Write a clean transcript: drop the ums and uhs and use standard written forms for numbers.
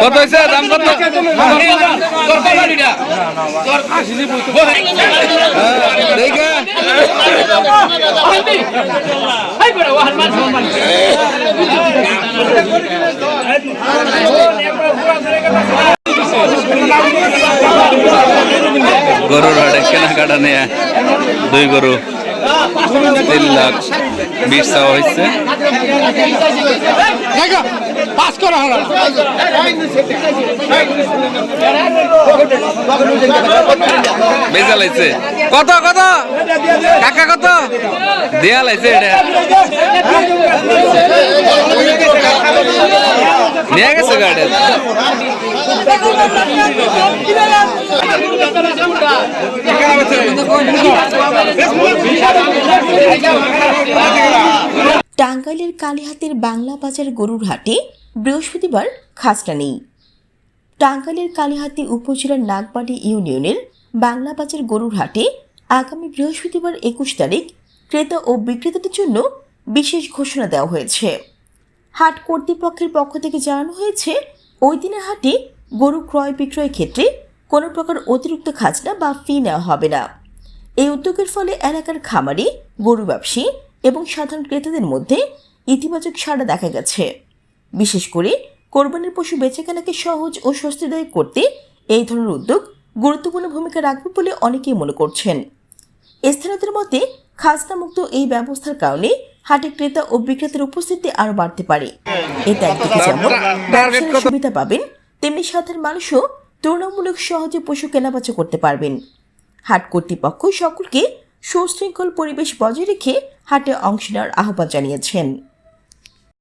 কত হয়েছে দাম কত? গরুর হাটে কেনাকাটা নিয়ে দুই গরু 3,20,000 চাওয়া হয়েছে। বেচা লাইছে কত কত কাকা কত দেয়া লাইছে এটা নিয়ে গেছে গাড়ি টাঙ্গাইলের কালীহাতির বাংলা বাজার গরুর হাটে বৃহস্পতিবার খাজনা নেই। টাঙ্গাইলের কালীহাতি উপজেলার নাগবাড়ি ইউনিয়নের বাংলা বাজার গরুর হাটে আগামী বৃহস্পতিবার 21 তারিখ ক্রেতা ও বিক্রেতাদের জন্য বিশেষ ঘোষণা দেওয়া হয়েছে। হাট কর্তৃপক্ষের পক্ষ থেকে জানানো হয়েছে, ওই দিনের হাটে গরু ক্রয় বিক্রয় ক্ষেত্রে কোনো প্রকার অতিরিক্ত খাজনা বা ফি নেওয়া হবে না। এই উদ্যোগের ফলে এলাকার খামারি, গরু ব্যবসায়ী এবং সাধারণ ক্রেতাদের মধ্যে ইতিবাচক সাড়া দেখা গেছে। বিশেষ করে কোরবানির পশু বেচাকেনাকে সহজ ও স্বস্তিদায়ক করতে এই ধরনের উদ্যোগ গুরুত্বপূর্ণ ভূমিকা রাখবে বলে অনেকেই মনে করছেন। স্থানীয়দের মতে খাজনামুক্ত এই ব্যবস্থার কারণে হাটে ক্রেতা ও বিক্রেতার উপস্থিতি আরও বাড়তে পারে। এতে একদিকে যেমন ব্যবসায়ীরা সুবিধা পাবেন, তেমনি সাধারণ মানুষও তুলনামূলক সহজে পশু কেনাবেচা করতে পারবেন। হাট কর্তৃপক্ষ সকলকে সুশৃঙ্খল পরিবেশ বজায় রেখে হাটে অংশ নেওয়ার আহ্বান জানিয়েছেন।